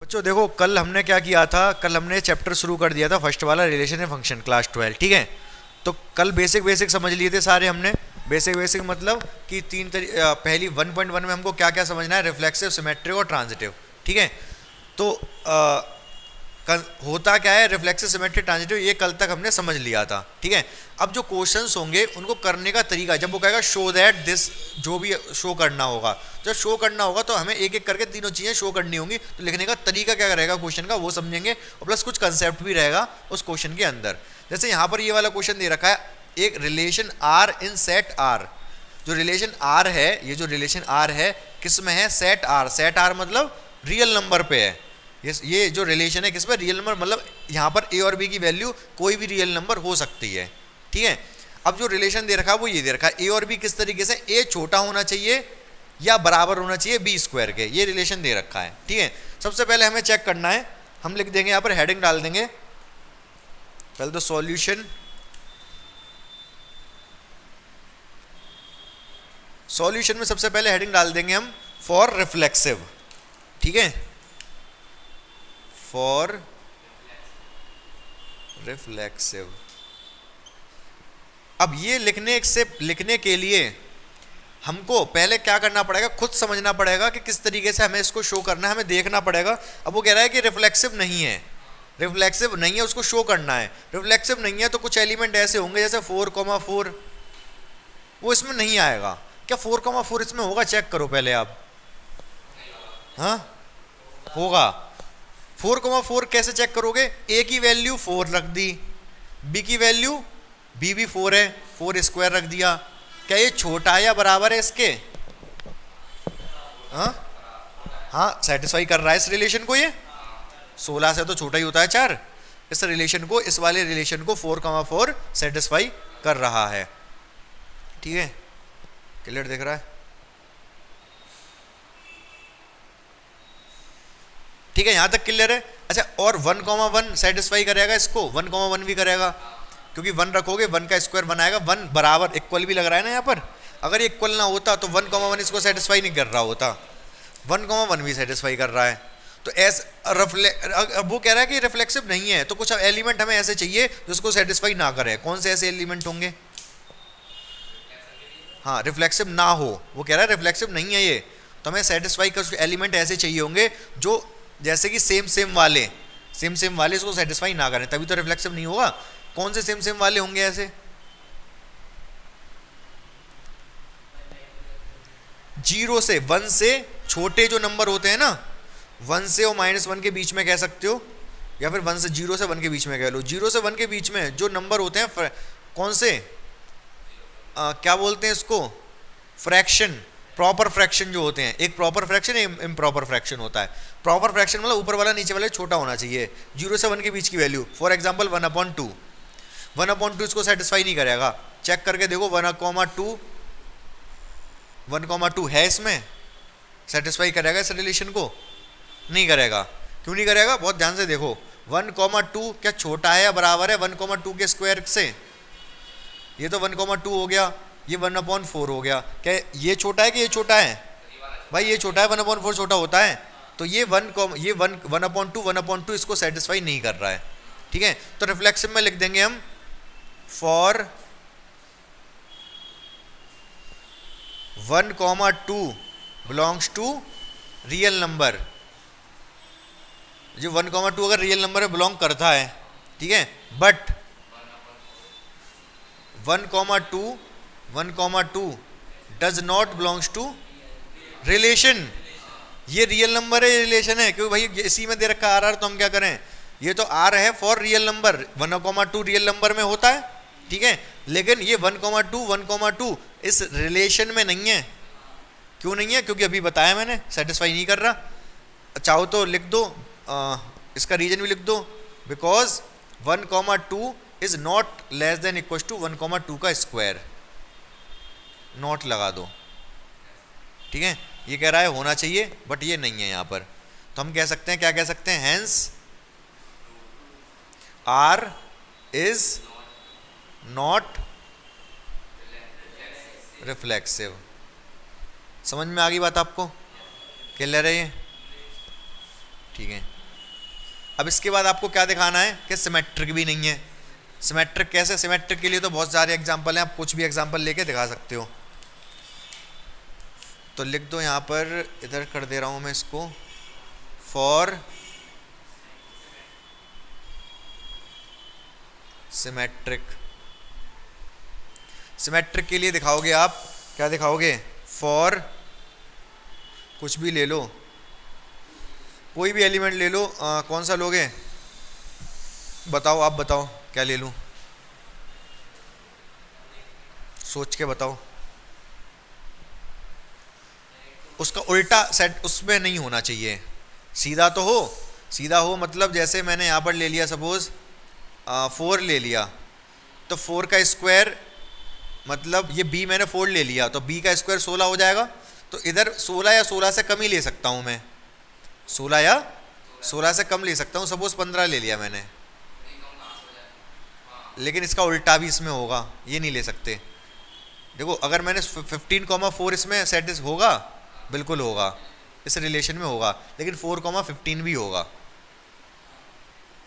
बच्चों देखो, कल हमने क्या किया था। कल हमने चैप्टर शुरू कर दिया था फर्स्ट वाला, रिलेशन एंड फंक्शन, क्लास 12। ठीक है, तो कल बेसिक बेसिक समझ लिए थे सारे हमने। बेसिक बेसिक मतलब कि पहली 1.1 में हमको क्या क्या समझना है, रिफ्लेक्सिव, सिमेट्रिक और ट्रांजिटिव। ठीक है, तो होता क्या है, रिफ्लेक्सिव, सिमेट्रिक, ट्रांजिटिव, ये कल तक हमने समझ लिया था। ठीक है, अब जो क्वेश्चंस होंगे उनको करने का तरीका, जब वो कहेगा शो दैट दिस, जो भी शो करना होगा, जब शो करना होगा तो हमें एक एक करके तीनों चीज़ें शो करनी होंगी। तो लिखने का तरीका क्या रहेगा क्वेश्चन का, वो समझेंगे, और प्लस कुछ कंसेप्ट भी रहेगा उस क्वेश्चन के अंदर। जैसे यहाँ पर ये वाला क्वेश्चन दे रखा है, एक relation R in set R. जो रिलेशन आर है, ये जो रिलेशन आर है किस में है, सेट आर। सेट आर मतलब रियल नंबर पे है। ये जो रिलेशन है किस पे, रियल नंबर, मतलब यहाँ पर ए और बी की वैल्यू कोई भी रियल नंबर हो सकती है। ठीक है, अब जो रिलेशन दे रखा है वो ये दे रखा है, ए और बी किस तरीके से, ए छोटा होना चाहिए या बराबर होना चाहिए बी स्क्वायर के, ये रिलेशन दे रखा है। ठीक है, सबसे पहले हमें चेक करना है, हम लिख देंगे यहाँ पर, हेडिंग डाल देंगे पहले तो सॉल्यूशन। सॉल्यूशन में सबसे पहले हेडिंग डाल देंगे हम फॉर रिफ्लेक्सिव। ठीक है, फॉर रिफ्लेक्सिव। अब ये लिखने के लिए हमको पहले क्या करना पड़ेगा, खुद समझना पड़ेगा कि किस तरीके से हमें इसको शो करना है, हमें देखना पड़ेगा। अब वो कह रहा है कि रिफ्लेक्सिव नहीं है, रिफ्लेक्सिव नहीं है, उसको शो करना है। रिफ्लेक्सिव नहीं है तो कुछ एलिमेंट ऐसे होंगे जैसे 4,4, वो इसमें नहीं आएगा। क्या 4,4 इसमें होगा, चेक करो पहले आप। हाँ होगा। 4,4 कैसे चेक करोगे, ए की वैल्यू 4 रख दी, बी की वैल्यू, बी भी 4 है, 4 स्क्वायर रख दिया। क्या ये छोटा है या बराबर है इसके? हाँ हाँ, सेटिस्फाई कर रहा है इस रिलेशन को। ये 16 से तो छोटा ही होता है 4। इस रिलेशन को, इस वाले रिलेशन को 4,4 सेटिस्फाई कर रहा है। ठीक है, क्लियर दिख रहा है? ठीक है, यहां तक क्लियर है। अच्छा, और 1,1 सेटिस्फाई करेगा इसको, 1,1 भी करेगा, क्योंकि 1 रखोगे 1 का स्क्वायर बनाएगा, 1 बराबर इक्वल भी लग रहा है ना यहाँ पर। अगर ये इक्वल ना होता तो 1,1 इसको सेटिस्फाई नहीं कर रहा होता, 1,1 भी सेटिस्फाई कर रहा है। तो अब वो कह रहा है कि रिफ्लेक्सिव नहीं है, तो कुछ एलिमेंट हमें ऐसे चाहिए जिसको सेटिस्फाई ना करे। कौन से ऐसे एलिमेंट होंगे? हाँ, रिफ्लेक्सिव ना हो। वो कह रहा है रिफ्लेक्सिव नहीं है ये, तो हमें सेटिस्फाई कुछ एलिमेंट ऐसे चाहिए होंगे जो जैसे कि सेम सेम वाले इसको सेटिस्फाई ना करें, तभी तो रिफ्लेक्सिव नहीं होगा। कौन से सेम सेम वाले होंगे ऐसे? 0 से 1 से छोटे जो नंबर होते हैं ना, 1 से और -1 के बीच में कह सकते हो, या फिर 0 से 1 के बीच में कह लो। 0 से 1 के बीच में जो नंबर होते हैं, कौन से, क्या बोलते हैं इसको, फ्रैक्शन, प्रॉपर फ्रैक्शन जो होते हैं। एक प्रॉपर फ्रैक्शन, एक इम्प्रॉपर फ्रैक्शन होता है। प्रॉपर फ्रैक्शन मतलब ऊपर वाला नीचे वाला छोटा होना चाहिए। 0 से 1 के बीच की वैल्यू, फॉर एग्जांपल 1/2, 1/2 इसको सेटिस्फाई नहीं करेगा। चेक करके देखो, 1,2 है इसमें, सेटिस्फाई करेगा इस रिलेशन को? नहीं करेगा। क्यों नहीं करेगा, बहुत ध्यान से देखो। 1,2 क्या छोटा है या बराबर है 1,2 के स्क्वायर से? ये तो 1,2 हो गया, ये 1/4 हो गया। क्या ये छोटा है कि ये छोटा है? भाई ये छोटा है, 1/4 छोटा होता है। तो ये 1/2 इसको सेटिस्फाई नहीं कर रहा है। ठीक है, तो रिफ्लेक्सिव में लिख देंगे हम for 1,2 belongs to real number. जो 1,2 अगर रियल नंबर में बिलोंग करता है, ठीक है, but 1,2 does not belongs to relation. ये रियल नंबर है, ये रिलेशन है, क्योंकि भाई इसी में दे रखा आर, तो हम क्या करें, ये तो आर है for real number, 1,2 real number में होता है। ठीक है, लेकिन ये 1,2 इस रिलेशन में नहीं है। क्यों नहीं है? क्योंकि अभी बताया मैंने, सेटिस्फाई नहीं कर रहा। चाहो तो लिख दो, इसका रीजन भी लिख दो, because 1,2 is not less than equal to 1,2 का स्क्वायर, नॉट लगा दो। ठीक है, ये कह रहा है होना चाहिए, बट ये नहीं है यहाँ पर। तो हम कह सकते हैं, क्या कह सकते हैं, hence R is not reflexive. समझ में आ गई बात आपको? क्लियर है ये? ठीक है। अब इसके बाद आपको क्या दिखाना है कि सिमेट्रिक भी नहीं है। सिमेट्रिक कैसे? सिमेट्रिक के लिए तो बहुत सारे एग्जांपल हैं, आप कुछ भी एग्जांपल लेके दिखा सकते हो। तो लिख दो यहाँ पर, इधर कर दे रहा हूँ मैं इसको, फॉर सिमेट्रिक। सिमेट्रिक के लिए दिखाओगे आप, क्या दिखाओगे? फॉर, कुछ भी ले लो, कोई भी एलिमेंट ले लो, कौन सा लोगे बताओ, आप बताओ क्या ले लूँ, सोच के बताओ। उसका उल्टा सेट उसमें नहीं होना चाहिए, सीधा तो हो, सीधा हो मतलब जैसे मैंने यहाँ पर ले लिया सपोज 4 ले लिया, तो 4 का स्क्वायर मतलब ये b मैंने 4 ले लिया, तो b का स्क्वायर 16 हो जाएगा। तो इधर 16 या 16 से कम ही ले सकता हूँ मैं, 16 या 16 से कम ले सकता हूँ। सपोज 15 ले लिया मैंने, लेकिन इसका उल्टा भी इसमें होगा, ये नहीं ले सकते। देखो अगर मैंने 15,4 इसमें सेट होगा, बिल्कुल होगा, इस रिलेशन में होगा, लेकिन 4,15 भी होगा,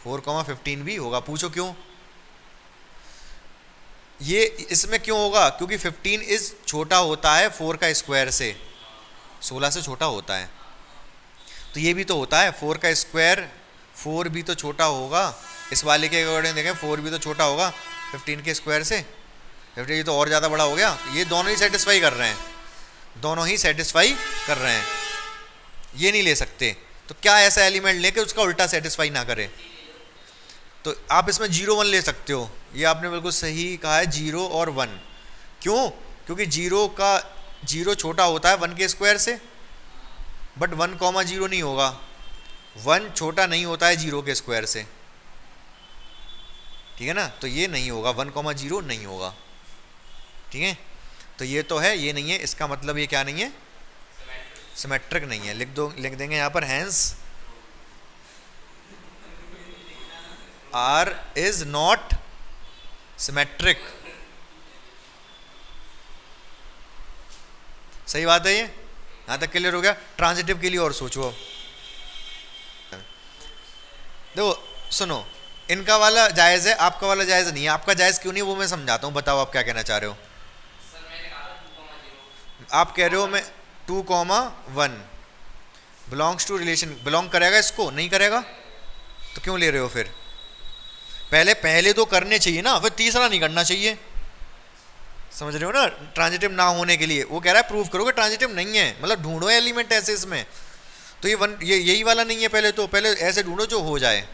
4,15 भी होगा। पूछो क्यों? ये इसमें क्यों होगा? क्योंकि 15 इज छोटा होता है 4 का स्क्वायर से, 16 से छोटा होता है। तो ये भी तो होता है 4 का स्क्वायर, 4 भी तो छोटा होगा, इस वाले के अकॉर्डिंग देखें 4 भी तो छोटा होगा 15 के स्क्वायर से, 15 ये तो और ज़्यादा बड़ा हो गया। ये दोनों ही सेटिस्फाई कर रहे हैं, दोनों ही सेटिस्फाई कर रहे हैं, ये नहीं ले सकते। तो क्या ऐसा एलिमेंट लेके उसका उल्टा सेटिस्फाई ना करे? तो आप इसमें 0 1 ले सकते हो, ये आपने बिल्कुल सही कहा है, 0 और 1। क्यों? क्योंकि 0 छोटा होता है 1 के स्क्वायर से, बट 1,0 नहीं होगा, 1 छोटा नहीं होता है 0 के स्क्वायर से, ठीक है ना। तो ये नहीं होगा, 1,0 नहीं होगा, ठीक है। तो ये तो है, ये नहीं है, इसका मतलब ये क्या नहीं है? सिमेट्रिक नहीं है। लिख देंगे यहाँ पर, hence R is not symmetric. सही बात है, ये यहां तक क्लियर हो गया। ट्रांजिटिव के लिए और सोचो। देखो सुनो, इनका वाला जायज़ है, आपका वाला जायज़ नहीं है। आपका जायज़ क्यों नहीं है वो मैं समझाता हूँ, बताओ आप क्या कहना चाह रहे हो। आप कह रहे हो मैं 2,1 बिलोंग्स टू रिलेशन, बिलोंग करेगा इसको? नहीं करेगा, तो क्यों ले रहे हो फिर? पहले तो करने चाहिए ना, फिर तीसरा नहीं करना चाहिए, समझ रहे हो ना। ट्रांजिटिव ना होने के लिए वो कह रहा है प्रूव करो कि ट्रांजिटिव नहीं है, मतलब ढूंढो एलिमेंट ऐसे इसमें। तो ये यही वाला नहीं है, पहले ऐसे ढूंढो जो हो जाए।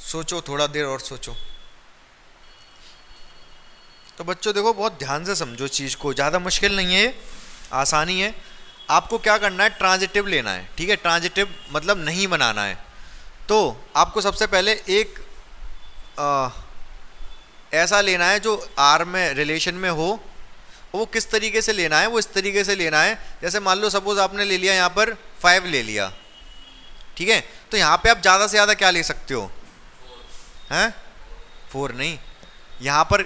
सोचो, थोड़ा देर और सोचो। तो बच्चों देखो, बहुत ध्यान से समझो चीज़ को, ज़्यादा मुश्किल नहीं है, आसानी है। आपको क्या करना है? ट्रांजिटिव लेना है, ठीक है। ट्रांजिटिव मतलब नहीं बनाना है। तो आपको सबसे पहले एक ऐसा लेना है जो आर में रिलेशन में हो। वो किस तरीके से लेना है? वो इस तरीके से लेना है, जैसे मान लो सपोज आपने ले लिया यहाँ पर 5 ले लिया, ठीक है। तो यहाँ पे आप ज़्यादा से ज़्यादा क्या ले सकते हो? हैं? 4 नहीं, यहाँ पर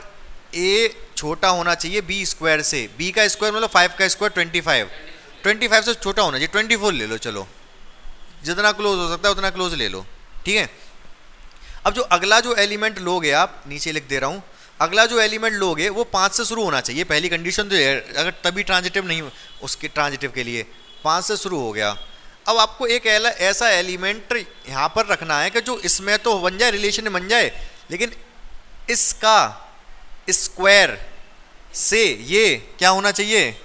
ए छोटा होना चाहिए b स्क्वायर से। b का स्क्वायर मतलब 5 का स्क्वायर 25 से छोटा होना चाहिए। 24 ले लो, चलो जितना क्लोज हो सकता है उतना क्लोज ले लो, ठीक है। अब जो अगला जो एलिमेंट लोगे आप, नीचे लिख दे रहा हूँ, अगला जो एलिमेंट लोगे वो 5 से शुरू होना चाहिए। पहली कंडीशन तो है, अगर तभी ट्रांजिटिव नहीं, उसके ट्रांजिटिव के लिए 5 से शुरू हो गया। अब आपको एक ऐसा एलिमेंट यहाँ पर रखना है कि जो इसमें तो बन जाए, रिलेशन में बन जाए, लेकिन इसका स्क्वायर से ये क्या होना चाहिए?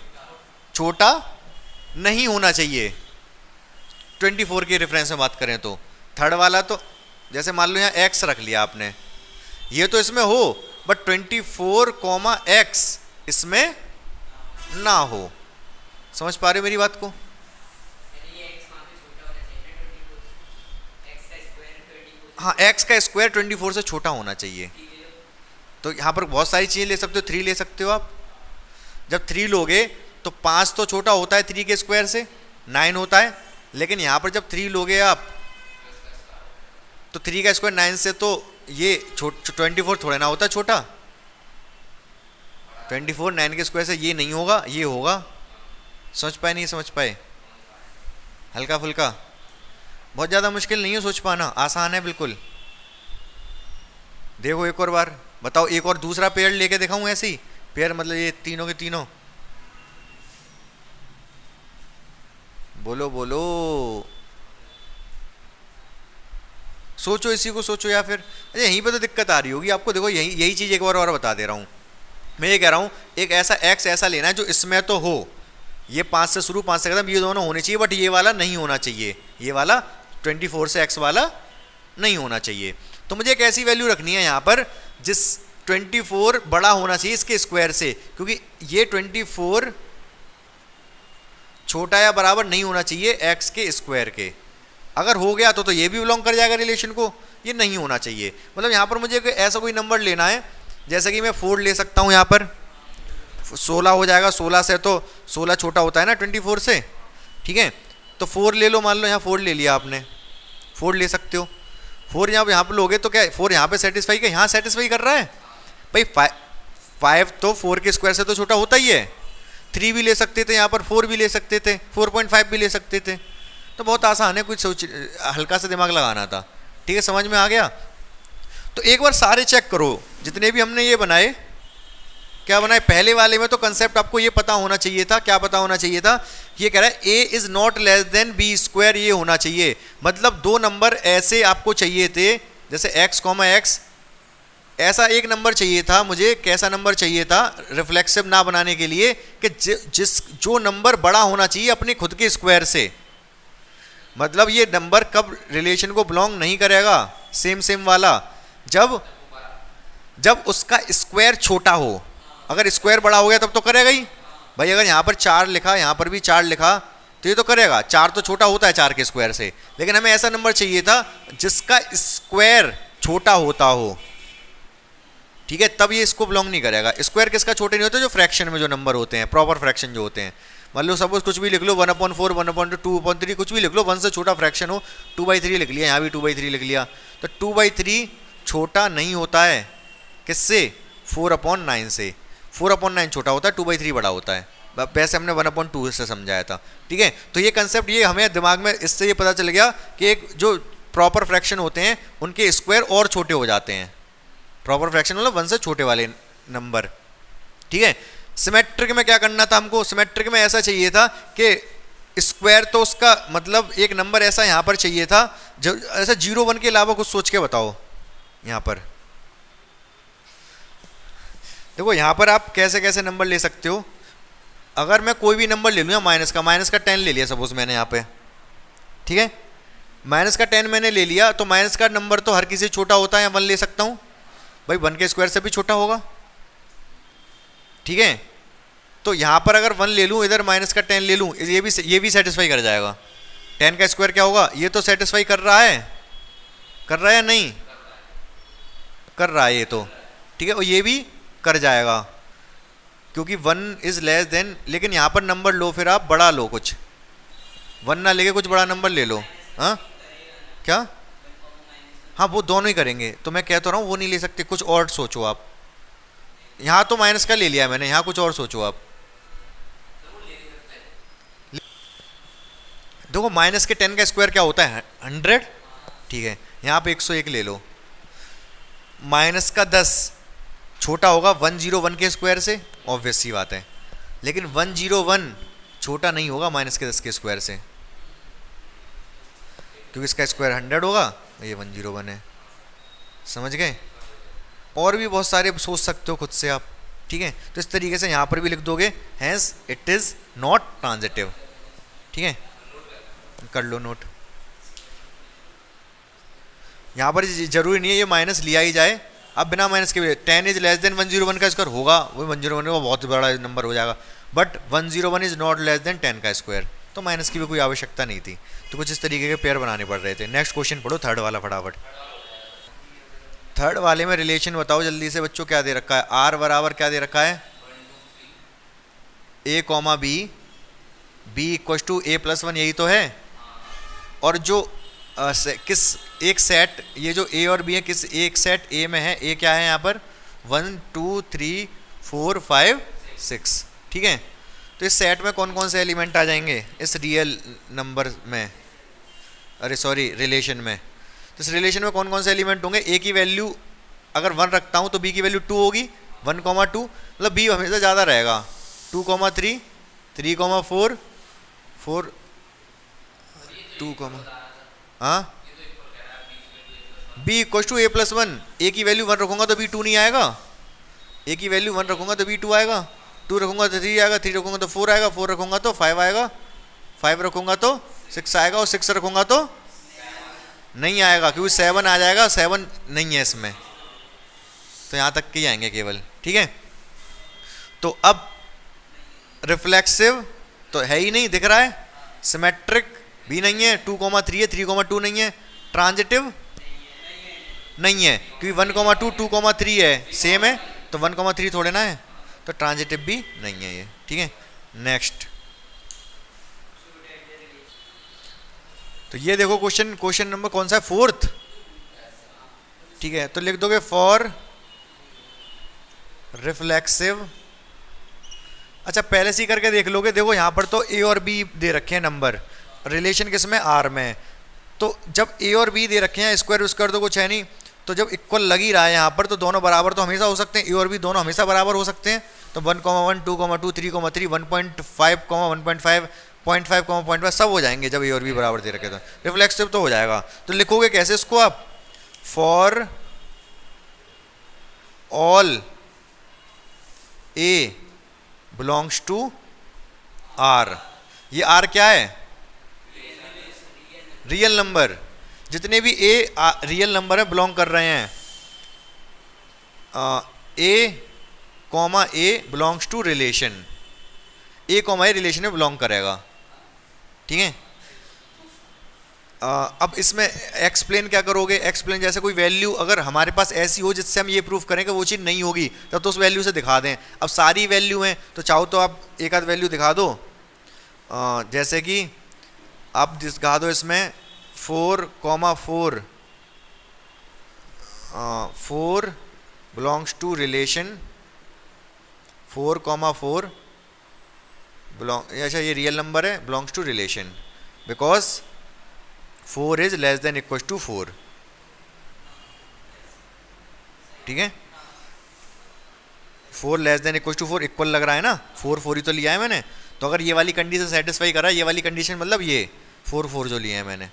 छोटा नहीं होना चाहिए। 24 के रेफरेंस में बात करें तो थर्ड वाला, तो जैसे मान लो यहाँ x रख लिया आपने, ये तो इसमें हो बट 24,x इसमें ना हो। समझ पा रहे हो मेरी बात को? हाँ, x का स्क्वायर 24 से छोटा होना चाहिए। तो यहाँ पर बहुत सारी चीज़ें ले सकते हो, 3 ले सकते हो आप। जब 3 लोगे तो 5 तो छोटा होता है 3 के स्क्वायर से, 9 होता है। लेकिन यहाँ पर जब 3 लोगे आप तो 3 का स्क्वायर 9 से, तो ये 24 थोड़ा ना होता छोटा। 24 9 के स्क्वायर से ये नहीं होगा, ये होगा। समझ पाए नहीं समझ पाए? हल्का फुल्का, बहुत ज़्यादा मुश्किल नहीं है सोच पाना, आसान है बिल्कुल। देखो एक और बार बताओ, एक और दूसरा पेयर लेके दिखाऊं ऐसे ही, पेयर मतलब ये तीनों के तीनों, बोलो बोलो, सोचो इसी को सोचो, या फिर अरे यहीं पे तो दिक्कत आ रही होगी आपको। देखो यही यही चीज़ एक बार और बता दे रहा हूँ मैं, ये कह रहा हूँ एक ऐसा एक्स ऐसा लेना है जो इसमें तो हो, ये 5 से शुरू 5 से खत्म, ये दोनों होने चाहिए, बट ये वाला नहीं होना चाहिए, ये वाला 24 से एक्स वाला नहीं होना चाहिए। तो मुझे एक ऐसी वैल्यू रखनी है यहाँ पर जिस 24 बड़ा होना चाहिए इसके स्क्वायर से, क्योंकि ये 24 छोटा या बराबर नहीं होना चाहिए एक्स के स्क्वायर के। अगर हो गया तो ये भी बिलोंग कर जाएगा रिलेशन को, ये नहीं होना चाहिए। मतलब यहाँ पर मुझे ऐसा कोई नंबर लेना है, जैसे कि मैं 4 ले सकता हूँ, यहाँ पर 16 हो जाएगा, 16 से तो 16 छोटा होता है ना 24 से, ठीक है। तो 4 ले लो, मान लो यहाँ 4 ले लिया आपने, 4 ले सकते हो। 4 यहाँ पर लोगे तो क्या 4 यहाँ पे सेटिस्फाई का, यहाँ सेटिस्फाई कर रहा है भाई। 5 तो 4 के स्क्वायर से तो छोटा होता ही है। 3 भी ले सकते थे यहाँ पर, 4 भी ले सकते थे, 4.5 भी ले सकते थे। तो बहुत आसान है, कुछ सोच हल्का सा दिमाग लगाना था, ठीक है, समझ में आ गया। तो एक बार सारे चेक करो जितने भी हमने ये बनाए, क्या बनाए पहले वाले में तो कंसेप्ट आपको ये पता होना चाहिए था, क्या पता होना चाहिए था, ये कह रहा है a is not less than B square, ये होना चाहिए। मतलब 2 नंबर ऐसे आपको चाहिए थे, जैसे x, x, ऐसा एक नंबर चाहिए था मुझे। कैसा नंबर चाहिए था रिफ्लेक्सिव ना बनाने के लिए, कि जो नंबर बड़ा होना चाहिए अपने खुद के स्क्वायर से। मतलब ये नंबर कब रिलेशन को बिलोंग नहीं करेगा, सेम वाला, जब उसका स्क्वायर छोटा हो। अगर स्क्वायर बड़ा हो गया तब तो करेगा ही भाई। अगर यहाँ पर 4 लिखा, यहाँ पर भी 4 लिखा, तो ये तो करेगा। 4 तो छोटा होता है 4 के स्क्वायर से, लेकिन हमें ऐसा नंबर चाहिए था जिसका स्क्वायर छोटा होता हो, ठीक है, तब ये इसको बिलोंग नहीं करेगा। स्क्वायर किसका छोटे नहीं होते, जो फ्रैक्शन में जो नंबर होते हैं, प्रॉपर फ्रैक्शन जो होते हैं। मान लो सपोज कुछ भी लिख लो, 1/4, 1/2, 2/3, कुछ भी लिख लो, 1 से छोटा फ्रैक्शन हो, 2/3 लिख लिया, यहाँ भी 2/3 लिख लिया। तो 2/3 छोटा नहीं होता है किससे, 4/9 से। 4/9 छोटा होता है, 2/3 बड़ा होता है। वैसे हमने 1/2 से समझाया था, ठीक है। तो ये कंसेप्ट ये हमें दिमाग में इससे ये पता चल गया कि एक जो प्रॉपर फ्रैक्शन होते हैं उनके स्क्वायर और छोटे हो जाते हैं। प्रॉपर फ्रैक्शन मतलब 1 से छोटे वाले नंबर, ठीक है। सिमेट्रिक में क्या करना था हमको, सिमेट्रिक में ऐसा चाहिए था कि स्क्वायर तो उसका मतलब एक नंबर ऐसा यहाँ पर चाहिए था जो ऐसा 0, 1 के अलावा कुछ सोच के बताओ। यहाँ पर देखो, यहाँ पर आप कैसे कैसे नंबर ले सकते हो। अगर मैं कोई भी नंबर ले लूँ, माइनस का 10 ले लिया सपोज मैंने यहाँ पे, ठीक है, माइनस का 10 मैंने ले लिया, तो माइनस का नंबर तो हर किसी छोटा होता है, 1 ले सकता हूँ भाई, 1 के स्क्वायर से भी छोटा होगा, ठीक है। तो यहाँ पर अगर 1 ले लूँ, इधर माइनस का 10 ले लूँ, ये भी सेटिस्फाई कर जाएगा। 10 का स्क्वायर क्या होगा, ये तो सेटिस्फाई कर रहा है या नहीं कर रहा है, ये तो ठीक है, और ये भी कर जाएगा क्योंकि 1 इज लेस देन। लेकिन यहाँ पर नंबर लो, फिर आप बड़ा लो, कुछ 1 ना लेके कुछ बड़ा नंबर ले लो। हाँ क्या, हाँ वो दोनों ही करेंगे, तो मैं कहता रहा हूँ वो नहीं ले सकते, कुछ और सोचो आप। यहाँ तो माइनस का ले लिया मैंने, यहाँ कुछ और सोचो आप। देखो माइनस के 10 का स्क्वायर क्या होता है, 100, ठीक है। यहाँ पे 101 ले लो। माइनस का 10 छोटा होगा 101 के स्क्वायर से, ऑब्वियस सी बात है। लेकिन 101 छोटा नहीं होगा माइनस के 10 के स्क्वायर से, क्योंकि इसका स्क्वायर 100 होगा, ये 101 है। समझ गए। और भी बहुत सारे सोच सकते हो खुद से आप, ठीक है। तो इस तरीके से यहाँ पर भी लिख दोगे, hence it is not transitive, ठीक है, कर लो नोट। यहाँ पर जरूरी नहीं है ये माइनस लिया ही जाए, अब बिना माइनस के भी 10 इज लेस देन 101 का स्क्वायर होगा, वो 101 का बहुत बड़ा नंबर हो जाएगा, but 101 is not less then 10 का स्क्वायर, तो माइनस की भी कोई आवश्यकता नहीं थी। तो कुछ इस तरीके के पेयर बनाने पड़ रहे थे। नेक्स्ट क्वेश्चन पढ़ो, थर्ड वाला फटाफट। थर्ड वाले में रिलेशन बताओ जल्दी से बच्चों, क्या दे रखा है, आर बराबर क्या दे रखा है, a comma B, B equal to a+1, यही तो है। और जो किस एक सेट, ये जो a और b है किस एक सेट a में है, a क्या है यहाँ पर 1 2 3 4 5 6, ठीक है। तो इस सेट में कौन कौन से एलिमेंट आ जाएंगे इस रियल नंबर में, अरे सॉरी रिलेशन में। तो इस रिलेशन में कौन कौन से एलिमेंट होंगे, ए की वैल्यू अगर 1 रखता हूँ तो बी की वैल्यू 2 होगी, 1,2 मतलब बी हमेशा ज़्यादा रहेगा, 2,3, 3,4, 4, 2, हाँ B equal to A plus 1, A की वैल्यू 1 रखूंगा तो बी 2 नहीं आएगा, ए की वैल्यू 1 रखूंगा तो बी 2 आएगा, 2 रखूंगा तो 3 आएगा, 3 रखूंगा तो 4 आएगा, 4 रखूंगा तो 5 आएगा, 5 रखूंगा तो 6 आएगा, और 6 रखूंगा तो नहीं आएगा क्योंकि 7 आ जाएगा, 7 नहीं है इसमें, तो यहाँ तक के ही आएंगे केवल। ठीक है, तो अब रिफ्लेक्सिव तो है ही नहीं, दिख रहा है, सिमेट्रिक भी नहीं है, 2,3 है, 3,2 नहीं है, ट्रांजिटिव नहीं है क्योंकि 1,2 2,3 है सेम है, तो 1,3 थोड़े ना है, तो ट्रांजिटिव भी नहीं है ये। ठीक है, नेक्स्ट। तो ये देखो क्वेश्चन नंबर कौन सा है, 4th। ठीक है, तो लिख दोगे फॉर रिफ्लेक्सिव। अच्छा पहले से ही करके देख लोगे, देखो यहाँ पर तो ए और बी दे रखे हैं नंबर, रिलेशन किस में, आर में। तो जब ए और बी दे रखे हैं, स्क्वायर स्क्वायर तो कुछ है नहीं, तो जब इक्वल लग ही रहा है यहाँ पर, तो दोनों बराबर तो हमेशा हो सकते हैं, ए और बी दोनों हमेशा बराबर हो सकते हैं। तो 1,1, 2,2, 3,3, 1.5, 1.5, 0.5, 0.5 सब हो जाएंगे जब ए और बी बराबर दे रखे, तो रिफ्लेक्सिव तो हो जाएगा। तो लिखोगे कैसे इसको आप, for all A belongs to R. ये आर क्या है, रियल नंबर, जितने भी ए रियल नंबर है बिलोंग कर रहे हैं, A comma A belongs to relation, A comma A relation में बिलोंग करेगा। ठीक है, अब इसमें एक्सप्लेन क्या करोगे, एक्सप्लेन जैसे कोई वैल्यू अगर हमारे पास ऐसी हो जिससे हम ये प्रूफ करें कि वो चीज़ नहीं होगी, तब तो उस वैल्यू से दिखा दें। अब सारी वैल्यू हैं तो चाहो तो आप एक आध वैल्यू दिखा दो, जैसे कि आप दिखा दो इसमें 4,4 4 बिलोंग्स टू रिलेशन, 4,4 बिलोंग, अच्छा ये रियल नंबर है, belongs to relation because 4 is less than equal to 4। ठीक है, 4 less than equal to 4 equal लग रहा है ना, 4 4 ही तो लिया है मैंने, तो अगर ये वाली कंडीशन सेटिस्फाई कर रहा है, ये वाली कंडीशन मतलब ये 4 4 जो लिया है मैंने।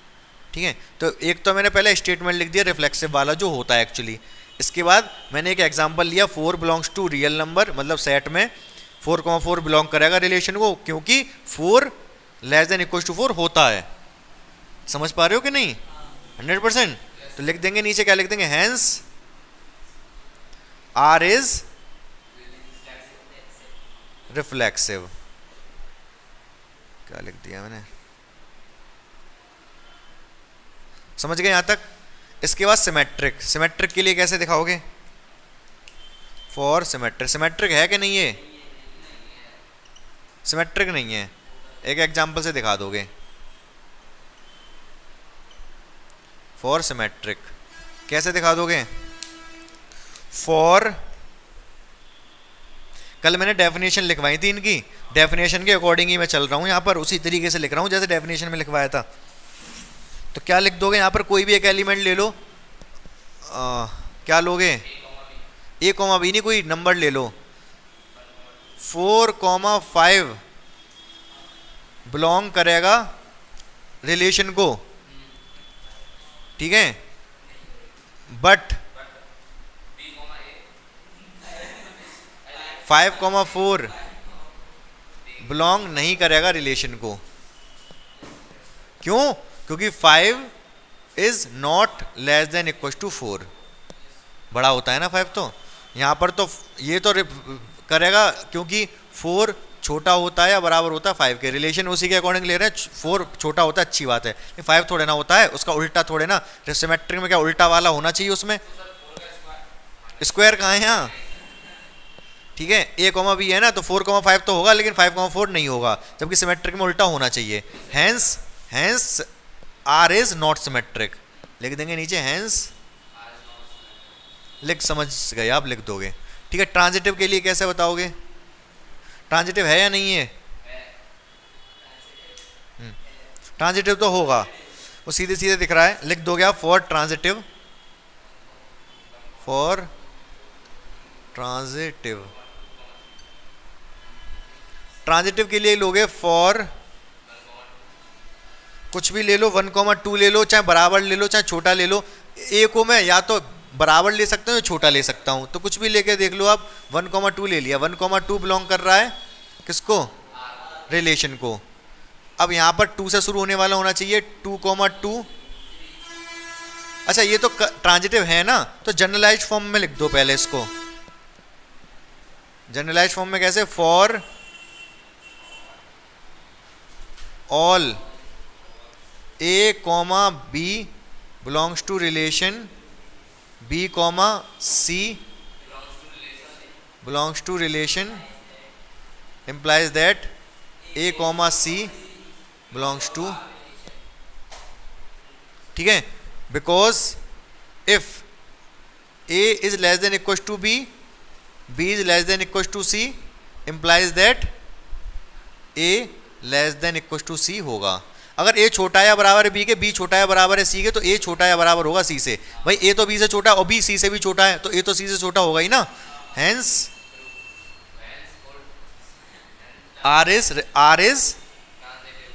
ठीक है, तो एक तो मैंने पहले स्टेटमेंट लिख दिया रिफ्लेक्सिव वाला जो होता है एक्चुअली, इसके बाद मैंने एक एग्जांपल लिया 4 बिलोंग्स टू रियल नंबर, मतलब सेट में 4,4 बिलोंग करेगा रिलेशन को, क्योंकि 4 लेस देन इक्वल टू 4 होता है। समझ पा रहे हो कि नहीं, 100%। तो लिख देंगे नीचे, क्या लिख देंगे, हैंस आर इज रिफ्लेक्सिव। क्या लिख दिया मैंने, समझ गए यहां तक। इसके बाद सिमेट्रिक, सिमेट्रिक के लिए कैसे दिखाओगे, फॉर सिमेट्रिक, सिमेट्रिक है कि नहीं, है सिमेट्रिक नहीं है, एक एग्जांपल से दिखा दोगे। फॉर सिमेट्रिक कैसे दिखा दोगे, फॉर, कल मैंने डेफिनेशन लिखवाई थी इनकी, डेफिनेशन के अकॉर्डिंग ही मैं चल रहा हूं यहाँ पर, उसी तरीके से लिख रहा हूं जैसे डेफिनेशन में लिखवाया था। तो क्या लिख दोगे यहाँ पर, कोई भी एक एलिमेंट ले लो, क्या लोगे, ए कॉमा बी नहीं, कोई नंबर ले लो, 4,5 बिलोंग करेगा रिलेशन को। ठीक है, बट 5,4 बिलोंग नहीं करेगा रिलेशन को। क्यों, क्योंकि 5 is not less than equal to 4, बड़ा होता है ना 5, तो यहाँ पर तो ये तो करेगा क्योंकि 4 छोटा होता है या बराबर होता है 5 के, रिलेशन उसी के अकॉर्डिंग ले रहे हैं, 4 छोटा होता है अच्छी बात है, 5 थोड़े ना होता है, उसका उल्टा थोड़े ना, सिमेट्रिक में क्या उल्टा वाला होना चाहिए उसमें, स्क्वायर कहाँ है यहाँ। ठीक है, ए कॉमा बी है ना, तो 4,5 तो होगा लेकिन 5,4 नहीं होगा, जबकि सिमेट्रिक में उल्टा होना चाहिए। Hence R is not symmetric, लिख देंगे नीचे हैंस, लिख समझ गए आप, लिख दोगे। ठीक है, ट्रांजिटिव के लिए कैसे बताओगे, ट्रांजिटिव है या नहीं है, ट्रांजिटिव तो होगा, वो सीधे सीधे दिख रहा है, लिख दोगे आप for transitive, for transitive. Transitive के लिए लोगे फॉर, कुछ भी ले लो, 1,2 ले लो, चाहे बराबर ले लो चाहे छोटा ले लो। ए को मैं या तो बराबर ले सकता हूँ या छोटा ले सकता हूँ, तो कुछ भी लेके देख लो आप। 1,2 ले लिया, 1,2 बिलोंग कर रहा है किसको, रिलेशन को। अब यहाँ पर 2 से शुरू होने वाला होना चाहिए, 2,2। अच्छा ये तो ट्रांजिटिव है ना, तो जनरलाइज फॉर्म में लिख दो पहले इसको। जनरलाइज फॉर्म में कैसे, for all A, B belongs to relation B, C belongs to relation implies that A, C belongs to, ठीक है, because if A is less than equals to B, B is less than equals to C implies that A less than equals to C होगा। अगर A छोटा या बराबर है B के, B छोटा या बराबर है C के, तो A छोटा या बराबर होगा C से। भाई A तो B से छोटा है और B C से भी छोटा है, तो A तो C से छोटा होगा ही ना। Hence R is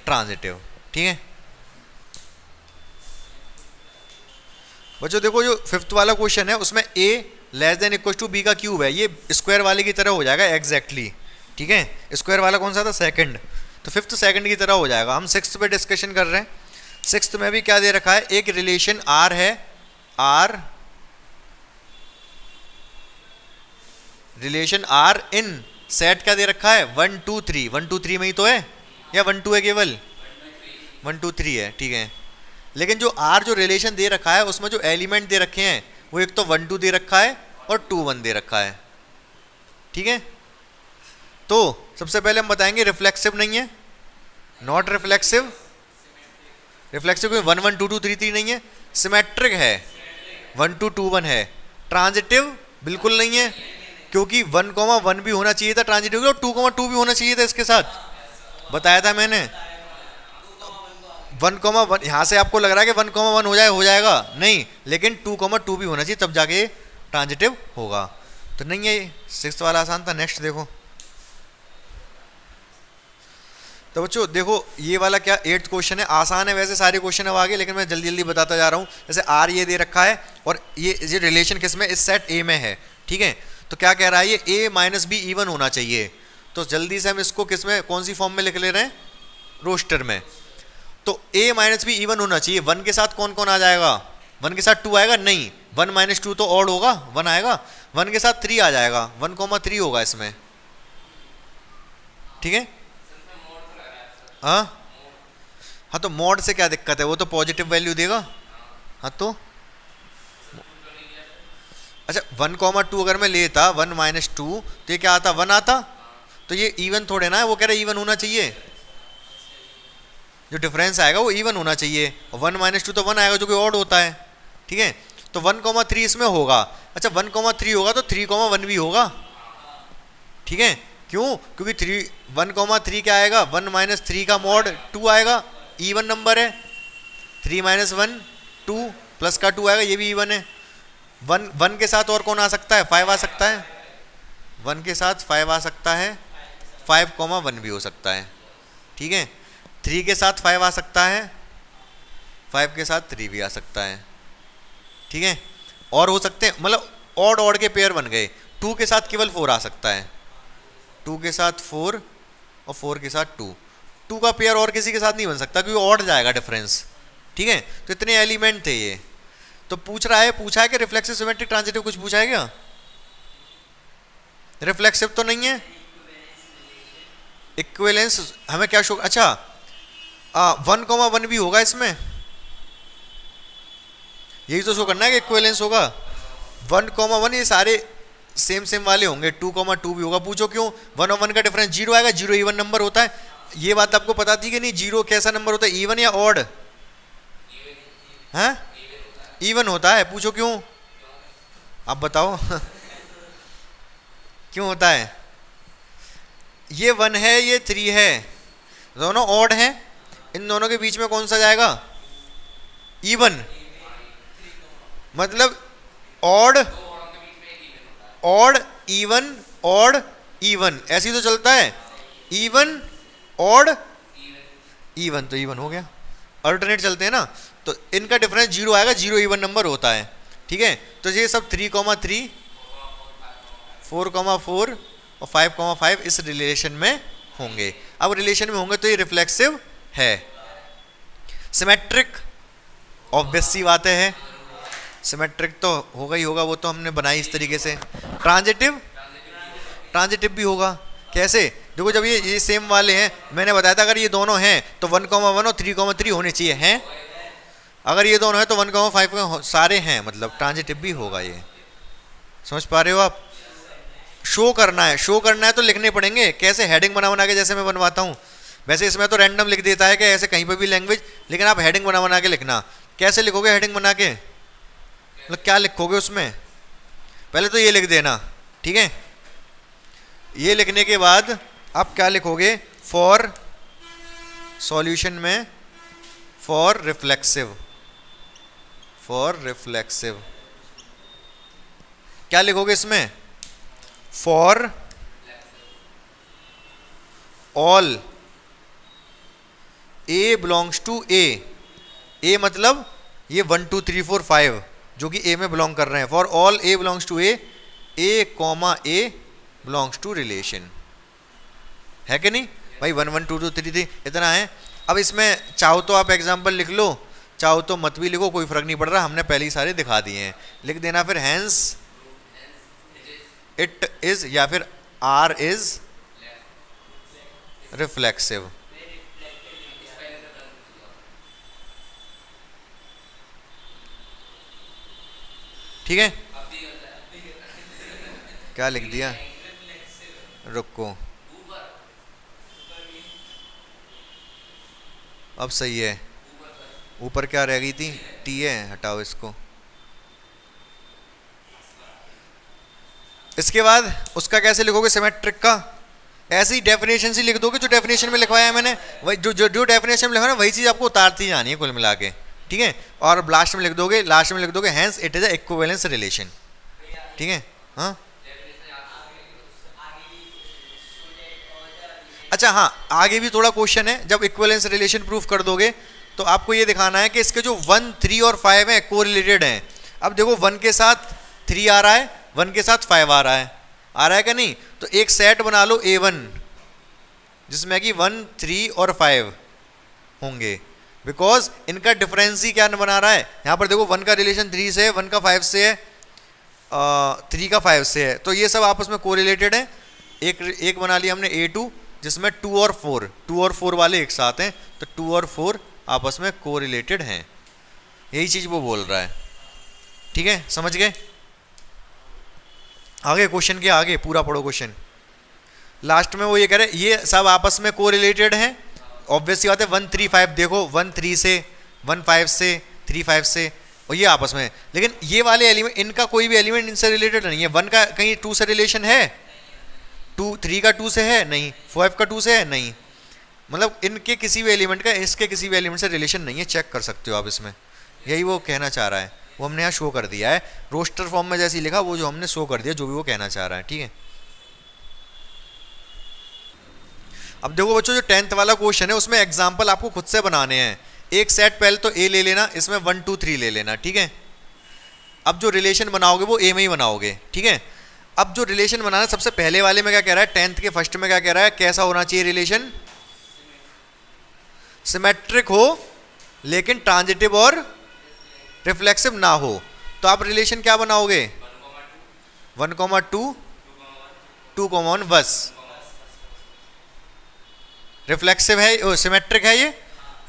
transitive. ठीक है बच्चों, देखो जो 5th वाला क्वेश्चन है उसमें A less than equal to B का क्यूब है, ये स्क्वायर वाले की तरह हो जाएगा एग्जैक्टली। ठीक है, स्क्वायर वाला कौन सा था, सेकंड, तो 5th सेकंड की तरह हो जाएगा। हम 6th पे डिस्कशन कर रहे हैं। 6th में भी क्या दे रखा है, एक रिलेशन R है, R रिलेशन R इन सेट क्या दे रखा है, 1 2 3। 1 2 3 में ही तो है, या 1 2 है केवल, 1 2 3 है। ठीक है, लेकिन जो R जो रिलेशन दे रखा है उसमें जो एलिमेंट दे रखे हैं वो एक तो 1 2 दे रखा है और 2 1 दे रखा है। ठीक है, तो सबसे पहले हम बताएंगे रिफ्लेक्सिव नहीं है, नॉट रिफ्लेक्सिव। रिफ्लेक्सिव 1 1 2 2 3 3 नहीं है, सिमेट्रिक है, 1 2 2 1 है। ट्रांजिटिव बिल्कुल नहीं है, क्योंकि 1 1 भी होना चाहिए था ट्रांजिटिव, और 2 2 भी होना चाहिए था इसके साथ, बताया था मैंने। 1 1 यहाँ से आपको लग रहा है कि 1 1 हो जाएगा, नहीं, लेकिन 2 2 भी होना चाहिए, तब जाके ट्रांजिटिव होगा। तो नहीं है ये। 6th वाला आसान था। नेक्स्ट देखो, तो बच्चों देखो ये वाला क्या 8th क्वेश्चन है, आसान है वैसे सारे क्वेश्चन अब आगे, लेकिन मैं जल्दी जल्दी बताता जा रहा हूँ। जैसे R ये दे रखा है और ये रिलेशन किस में, इस सेट A में है। ठीक है, तो क्या कह रहा है, ये A माइनस B इवन होना चाहिए। तो जल्दी से हम इसको किस में, कौन सी फॉर्म में लिख ले रहे हैं, रोस्टर में। तो A माइनस B इवन होना चाहिए। 1 के साथ कौन कौन आ जाएगा, 1 के साथ 2 आएगा, नहीं, 1 माइनस 2 तो ऑड होगा, 1 आएगा। 1 के साथ 3 आ जाएगा, 1 3 होगा इसमें। ठीक है, हाँ तो मॉड से क्या दिक्कत है, वो तो पॉजिटिव वैल्यू देगा। हाँ तो अच्छा 1 2 अगर मैं लेता 1 माइनस 2 तो ये क्या आता, 1 आता, तो ये इवन थोड़े ना है, वो कह रहा है इवन होना चाहिए, जो डिफरेंस आएगा वो इवन होना चाहिए। 1 माइनस 2 तो 1 आएगा जो कि ऑड होता है। ठीक है, तो 1 3 इसमें होगा। अच्छा 1 3 होगा तो 3 1 भी होगा। ठीक है, क्यों, क्योंकि 1 3 क्या आएगा, 1 माइनस 3 का मॉड 2 आएगा, इवन नंबर है। 3 माइनस 1 2 प्लस का 2 आएगा, ये भी इवन है। 1 के साथ और कौन आ सकता है, 5 आ सकता है, 1 के साथ 5 आ सकता है, 5 1 भी हो सकता है। ठीक है, 3 के साथ 5 आ सकता है, 5 के साथ 3 भी आ सकता है। ठीक है, और हो सकते हैं, मतलब ऑड ऑड के पेयर बन गए। 2 के साथ केवल 4 आ सकता है, 2 के साथ 4 और 4 के साथ 2। 2 का पेयर और किसी के साथ नहीं बन सकता क्योंकि ऑड जाएगा डिफरेंस। ठीक है, तो इतने एलिमेंट थे ये। तो पूछा है कि रिफ्लेक्सिव सिमेट्रिक ट्रांजिटिव कुछ पूछा है क्या, रिफ्लेक्सिव तो नहीं है। इक्विवेलेंस हमें क्या शो, अच्छा 1 1 भी होगा इसमें, यही तो शो करना है कि इक्विवेलेंस होगा। 1 1 ये सारे सेम वाले होंगे, 2 2 भी होगा। पूछो क्यों, 1 और 1 का डिफरेंस 0 आएगा, 0 इवन नंबर होता है। ये बात आपको पता थी कि नहीं, 0 कैसा नंबर होता है, इवन या ऑड, हैं, इवन होता है। पूछो क्यों, आप बताओ क्यों होता है। ये 1 है, ये 3 है, दोनों ऑड हैं, इन दोनों के बीच में कौन सा जाएगा? इवन, मतलब odd odd even odd even, ऐसे ही तो चलता है। इवन ऑड इवन, तो इवन हो गया, अल्टरनेट चलते हैं ना, तो इनका डिफरेंस जीरो आएगा, जीरो इवन नंबर होता है। ठीक है, तो ये सब 3,3, 4,4 और 5,5 इस रिलेशन में होंगे। अब रिलेशन में होंगे तो ये रिफ्लेक्सिव है। सिमेट्रिक ऑब्वियस सी बातें है, सिमेट्रिक तो होगा ही होगा, वो तो हमने बनाई इस तरीके से। ट्रांजिटिव, ट्रांजिटिव भी होगा। कैसे? देखो जब ये सेम वाले हैं, मैंने बताया था अगर ये दोनों हैं तो 1,1 और 3,3 होने चाहिए, हैं। अगर ये दोनों हैं तो 1,5 सारे हैं, मतलब ट्रांजिटिव भी होगा ये। समझ पा रहे हो आप? शो करना है, शो करना है तो लिखने पड़ेंगे। कैसे? हेडिंग बना बना के, जैसे मैं बनवाता हूँ। वैसे इसमें तो रैंडम लिख देता है कि ऐसे कहीं पर भी लैंग्वेज, लेकिन आप हेडिंग बना बना के लिखना। कैसे लिखोगे हेडिंग बना के? मतलब क्या लिखोगे उसमें? पहले तो ये लिख देना, ठीक है। ये लिखने के बाद आप क्या लिखोगे? फॉर सॉल्यूशन में फॉर रिफ्लेक्सिव, फॉर रिफ्लेक्सिव क्या लिखोगे इसमें? For all A belongs to A, A मतलब ये 1 2 3 4 5 जो कि ए में बिलोंग कर रहे हैं। For all A belongs to A, A comma A belongs to relation, है कि नहीं भाई? 1 1 2 2 3 3 इतना है। अब इसमें चाहो तो आप एग्जाम्पल लिख लो, चाहो तो मत भी लिखो, कोई फर्क नहीं पड़ रहा, हमने पहले ही सारे दिखा दिए हैं। लिख देना फिर हैंस इट इज, या फिर आर इज रिफ्लेक्सिव। ठीक है, क्या लिख दिया? रुको, अब सही है। ऊपर क्या रह गई थी? टी है, हटाओ इसको। इसके बाद उसका कैसे लिखोगे सिमेट्रिक का? ऐसे ही डेफिनेशन से लिख दोगे, जो डेफिनेशन में लिखवाया है मैंने, वही जो डेफिनेशन में लिखा ना, वही चीज़ आपको उतारती जानी है कुल मिला के। ठीक है, और लास्ट में लिख दोगे, लास्ट में लिख दोगे hence it is a equivalence relation. ठीक है, हाँ अच्छा, हाँ आगे भी थोड़ा क्वेश्चन है। जब इक्विवेलेंस रिलेशन प्रूफ कर दोगे तो आपको ये दिखाना है कि इसके जो 1 3 और 5 हैं कोरिलेटेड हैं। अब देखो 1 के साथ 3 आ रहा है, 1 के साथ 5 आ रहा है क्या नहीं? तो एक सेट बना लो A1 जिसमें कि 1 3 और 5 होंगे, बिकॉज इनका डिफरेंस ही क्या बना रहा है। यहाँ पर देखो 1 का रिलेशन 3 से है, 1 का 5 से है, 3 का 5 से है, तो ये सब आपस में कोरिलेटेड है। एक बना लिया हमने A2 जिसमें 2 और 4 वाले एक साथ हैं, तो 2 और 4 आपस में कोरिलेटेड हैं। यही चीज़ वो बोल रहा है। ठीक है, समझ गए? आगे क्वेश्चन के आगे पूरा पढ़ो क्वेश्चन। लास्ट में वो ये कह रहे ये सब आपस में कोरिलेटेड हैं। ऑब्वियस सी बात है, 1 3 5 देखो, 1 3 से, 1 5 से, 3 5 से, और ये आपस में। लेकिन ये वाले एलिमेंट, इनका कोई भी एलिमेंट इनसे रिलेटेड नहीं है। 1 का कहीं 2 से रिलेशन है? 3 का 2 से है? नहीं। 5 का 2 से है? नहीं। मतलब इनके किसी भी एलिमेंट का इसके किसी भी एलिमेंट से रिलेशन नहीं है। चेक कर सकते हो आप इसमें। यही वो कहना चाह रहा है, वो हमने यहाँ शो कर दिया है रोस्टर फॉर्म में जैसे ही लिखा, वो जो हमने शो कर दिया जो भी वो कहना चाह रहा है। ठीक है, अब देखो बच्चों, जो 10th वाला क्वेश्चन है उसमें एग्जाम्पल आपको खुद से बनाने हैं। एक सेट पहले तो ए ले लेना, इसमें 1 2 3 ले लेना। ठीक है, अब जो रिलेशन बनाओगे वो ए में ही बनाओगे। ठीक है, अब जो रिलेशन बनाना, सबसे पहले वाले में क्या कह रहा है, 10th के फर्स्ट में क्या कह रहा है, कैसा होना चाहिए रिलेशन? सिमेट्रिक हो लेकिन ट्रांजिटिव और रिफ्लेक्सिव ना हो। तो आप रिलेशन क्या बनाओगे? 1, 2, 2, 1 बस। रिफ्लेक्सिव है, सिमेट्रिक है ये,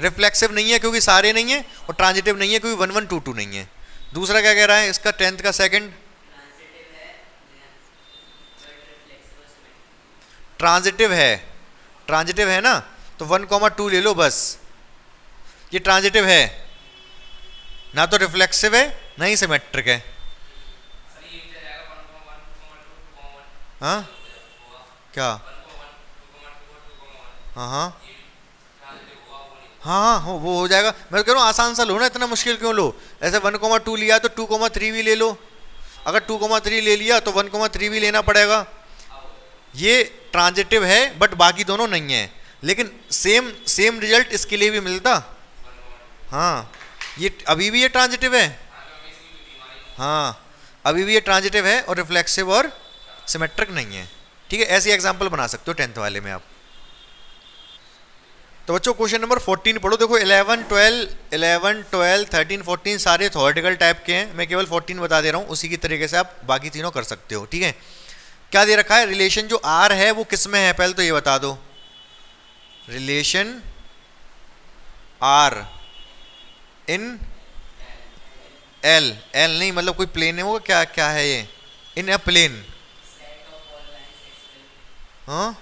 रिफ्लेक्सिव नहीं है क्योंकि सारे नहीं है, और ट्रांजिटिव नहीं है क्योंकि 1 1 2 2 नहीं है। दूसरा क्या कह रहा है इसका 10th का सेकंड? ट्रांजिटिव है, ट्रांजिटिव है ना, तो 1, 2 ले लो बस। ये ट्रांजिटिव है, ना तो रिफ्लेक्सिव है ना ही सिमेट्रिक है। हाँ क्या? हाँ हाँ हाँ हाँ वो हो जाएगा। मैं कह रहा हूँ आसान सा लो ना, इतना मुश्किल क्यों लो। ऐसे 1,2 लिया तो 2,3 भी ले लो, अगर 2,3 ले लिया तो 1,3 भी लेना पड़ेगा। ये ट्रांजिटिव है बट बाकी दोनों नहीं है, लेकिन सेम सेम रिजल्ट इसके लिए भी मिलता। हाँ ये अभी भी ये ट्रांजिटिव है, हाँ अभी भी ये ट्रांजिटिव है और रिफ्लेक्सिव और सिमेट्रिक नहीं है। ठीक है, ऐसी एग्जांपल बना सकते हो 10th वाले में आप। तो बच्चों क्वेश्चन नंबर 14 पढ़ो। देखो 11, 12, 13, 14 सारे थ्योरेटिकल टाइप के हैं, मैं केवल 14 बता दे रहा हूँ, उसी की तरीके से आप बाकी तीनों कर सकते हो। ठीक है, क्या दे रखा है, रिलेशन जो आर है वो किस में है, पहले तो ये बता दो। Relation R in L, L नहीं मतलब कोई प्लेन है वो, क्या क्या है ये, इन अ प्लेन। हाँ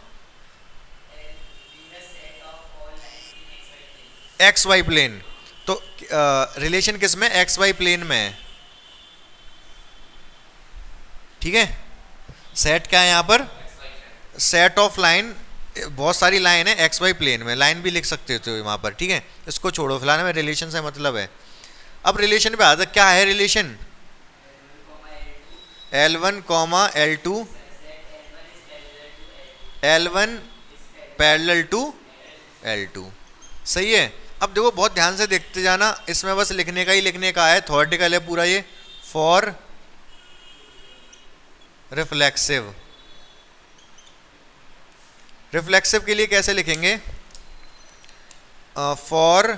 एक्स वाई प्लेन, तो रिलेशन किस में, एक्स वाई प्लेन में है। ठीक है, सेट क्या है यहाँ पर, सेट ऑफ लाइन, बहुत सारी लाइन है एक्स वाई प्लेन में, लाइन भी लिख सकते हो वहाँ पर। ठीक है, इसको छोड़ो फिलहाल, में रिलेशन से मतलब है। अब रिलेशन पे आता, क्या है relation, L1, L2, L1 parallel to L2। सही है। अब देखो बहुत ध्यान से देखते जाना, इसमें बस लिखने का ही लिखने का है, थ्योरेटिकल है पूरा ये। फॉर रिफ्लेक्सिव, रिफ्लेक्सिव के लिए कैसे लिखेंगे, for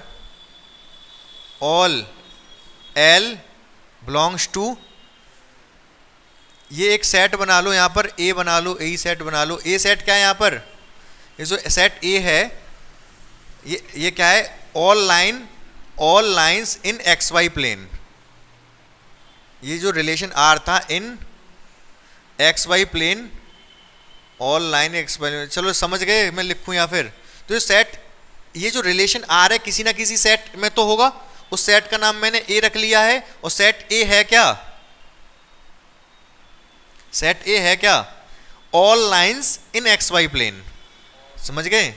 all L belongs to, ये एक सेट बना लो यहाँ पर, A बना लो, A सेट बना लो। A सेट क्या है यहाँ पर, ये जो सेट A है ये क्या है, all lines in X Y plane. ये जो रिलेशन R था in X Y plane, all line X Y, चलो समझ गए, मैं लिखूं या फिर, तो ये सेट, ये जो रिलेशन R है किसी ना किसी सेट में तो होगा, उस सेट का नाम मैंने A रख लिया है, और सेट A है क्या, सेट A है क्या, all lines in X Y plane. समझ गए,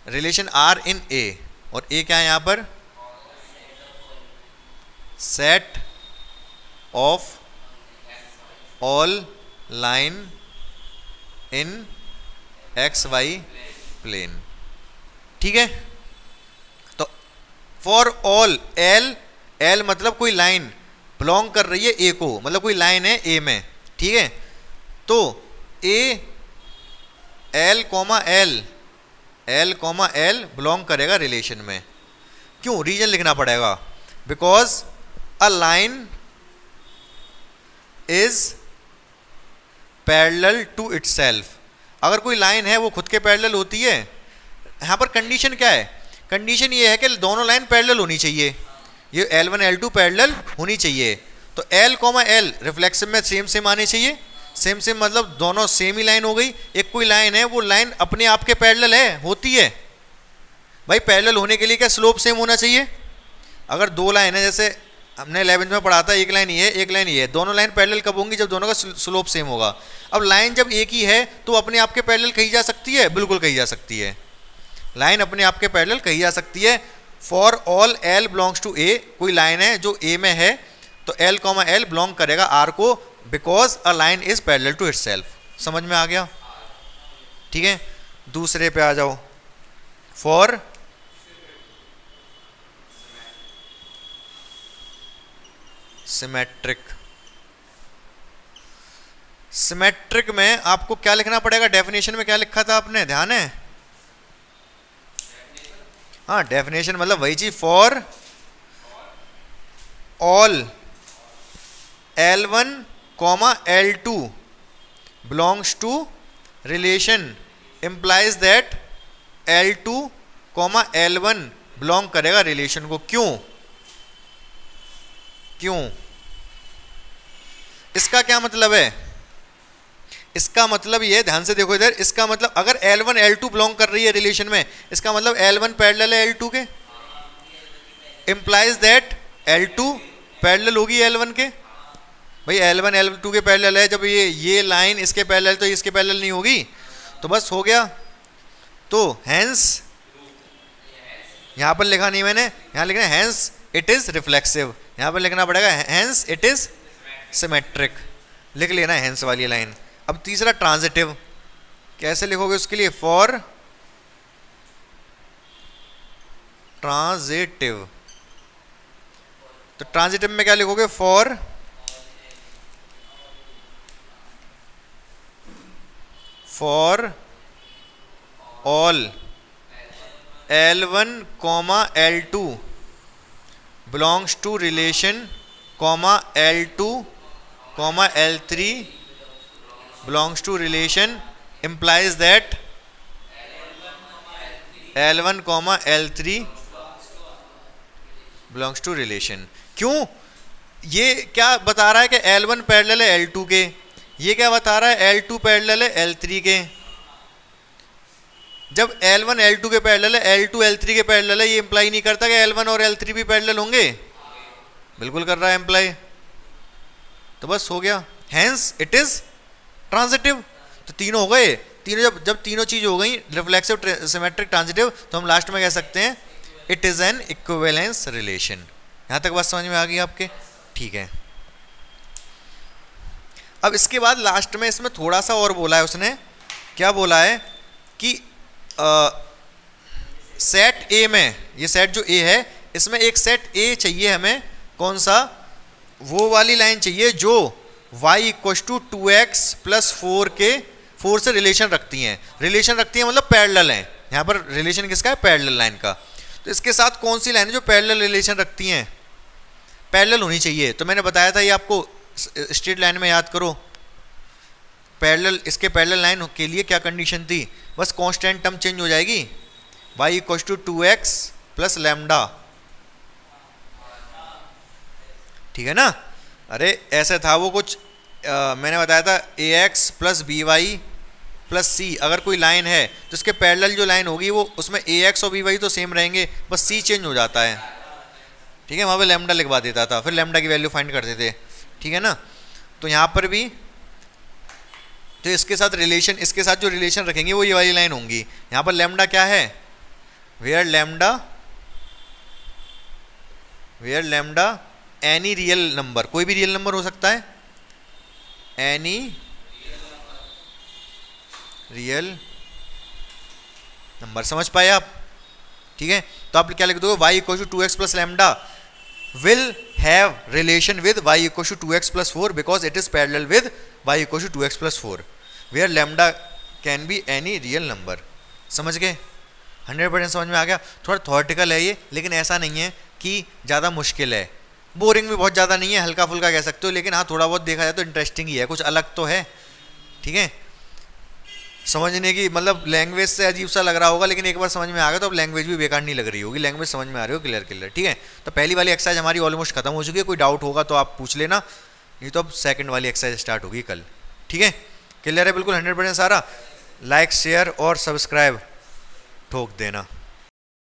रिलेशन R इन A, और A क्या है यहां पर, set of all line in X Y plane. ठीक है, तो फॉर ऑल L मतलब कोई लाइन बिलोंग कर रही है A को, मतलब कोई लाइन है A में। ठीक है, तो A L, L बिलोंग करेगा रिलेशन में। क्यों, रीजन लिखना पड़ेगा, because a line is parallel to itself. अगर कोई लाइन है वो खुद के पैरेलल होती है। यहाँ पर कंडीशन क्या है, कंडीशन ये है कि दोनों लाइन पैरेलल होनी चाहिए, ये L1 L2 पैरेलल होनी चाहिए। तो L, L रिफ्लेक्सिव में सेम सेम आने चाहिए, सेम सेम मतलब दोनों सेम ही लाइन हो गई। एक कोई लाइन है वो लाइन अपने आप के पैरेलल है, होती है भाई, पैरेलल होने के लिए क्या स्लोप सेम होना चाहिए। अगर दो लाइन है, जैसे हमने 11th में पढ़ा था, एक लाइन ये है एक लाइन ये है, दोनों लाइन पैरेलल कब होंगी, जब दोनों का स्लोप सेम होगा। अब लाइन जब एक ही है तो अपने आप के पैरेलल कही जा सकती है, बिल्कुल कही जा सकती है, लाइन अपने आप के पैरेलल कही जा सकती है। फॉर all L belongs to A, कोई लाइन है जो A में है तो L, L बिलोंग करेगा R को, because a line is parallel to itself. समझ में आ गया। ठीक है, दूसरे पे आ जाओ, फॉर सिमेट्रिक। सिमेट्रिक में आपको क्या लिखना पड़ेगा, डेफिनेशन में क्या लिखा था आपने, ध्यान है, हाँ डेफिनेशन मतलब वही चीज, for all L1, L2 belongs to relation implies that L2, L1 belong करेगा रिलेशन को। क्यों, क्यों, इसका क्या मतलब है, इसका मतलब ये, ध्यान से देखो इधर, इसका मतलब अगर L1 L2 बिलोंग कर रही है रिलेशन में, इसका मतलब L1 पैरेलल है L2 के, implies that L2 पैरेलल होगी L1 के। भाई L1 L2 के पैरेलल है, जब ये लाइन इसके पैरेलल तो इसके पैरेलल नहीं होगी, तो बस हो गया। तो हैंस, यहाँ पर लिखा नहीं मैंने, यहाँ लिखना है हैंस इट इज रिफ्लेक्सिव, यहाँ पर लिखना पड़ेगा हैंस इट इज सिमेट्रिक, लिख लेना हैंस वाली लाइन। अब तीसरा ट्रांजिटिव, कैसे लिखोगे उसके लिए, फॉर ट्रांजिटिव, तो ट्रांजिटिव में क्या लिखोगे, for all L1, L2 belongs to relation, L2, L3 belongs to relation implies that L1, L3 belongs to relation। क्यों, ये क्या बता रहा है कि L1 पैरेलल है L2 के, ये क्या बता रहा है L2 पैरेलल है L3 के। जब L1 L2 के पैरेलल है, L2 L3 के पैरेलल है, ये इंप्लाई नहीं करता कि L1 और L3 भी पैरेलल होंगे, बिल्कुल कर रहा है इंप्लाई। तो बस हो गया, हैंस इट इज ट्रांजिटिव। तो तीनों हो गए, तीनों जब तीनों चीज हो गई, रिफ्लेक्सिव, सिमेट्रिक, ट्रांजिटिव, तो हम लास्ट में कह सकते हैं it is an equivalence relation. यहां तक बात समझ में आ गई आपके, ठीक है। अब इसके बाद लास्ट में इसमें थोड़ा सा और बोला है उसने, क्या बोला है कि सेट ए में, ये सेट जो ए है, इसमें एक सेट ए चाहिए हमें, कौन सा, वो वाली लाइन चाहिए जो y equal to 2x plus 4 के 4 से रिलेशन रखती हैं। रिलेशन रखती हैं मतलब पैरेलल हैं, यहाँ पर रिलेशन किसका है, पैरेलल लाइन का। तो इसके साथ कौन सी लाइन है जो पैरेलल रिलेशन रखती हैं, पैरेलल होनी चाहिए। तो मैंने बताया था ये आपको स्ट्रेट लाइन में याद करो, पैरेलल, इसके पैरेलल लाइन के लिए क्या कंडीशन थी, बस कांस्टेंट टर्म चेंज हो जाएगी, y equal to 2x plus lambda, ठीक है ना। अरे ऐसे था वो कुछ, मैंने बताया था ax plus by plus c, अगर कोई लाइन है तो इसके पैरेलल जो लाइन होगी वो, उसमें ax और by तो सेम रहेंगे, बस c चेंज हो जाता है, ठीक है। वहाँ पे लैम्डा लिखवा देता था, फिर लैम्डा की वैल्यू फाइंड करते थे, ठीक है ना। तो यहाँ पर भी, तो इसके साथ रिलेशन, इसके साथ जो रिलेशन रखेंगे वो ये वाली लाइन होंगी। यहाँ पर लैम्डा क्या है, where lambda any real number, कोई भी रियल नंबर हो सकता है, एनी रियल नंबर, समझ पाए आप, ठीक है। तो आप क्या लिख दोगे, y equal to 2x plus lambda will have relation with y equal to 2x plus 4 because it is parallel with y equal to 2x plus 4 where lambda can be any real number. समझ गए, 100% समझ में आ गया। थोड़ा theoretical है ये, लेकिन ऐसा नहीं है कि ज़्यादा मुश्किल है, बोरिंग भी बहुत ज़्यादा नहीं है, हल्का फुल्का कह सकते हो, लेकिन हाँ थोड़ा बहुत देखा जाए तो इंटरेस्टिंग ही है, कुछ अलग तो है, ठीक है। समझने की मतलब लैंग्वेज से अजीब सा लग रहा होगा, लेकिन एक बार समझ में आ गया तो अब लैंग्वेज भी बेकार नहीं लग रही होगी, लैंग्वेज समझ में आ रही हो क्लियर, ठीक है। तो पहली वाली एक्सरसाइज हमारी ऑलमोस्ट खत्म हो चुकी है, कोई डाउट होगा तो आप पूछ लेना, नहीं तो अब सेकंड वाली एक्सरसाइज स्टार्ट होगी कल, ठीक है। क्लियर है बिल्कुल 100% सारा, लाइक शेयर और सब्सक्राइब ठोक देना।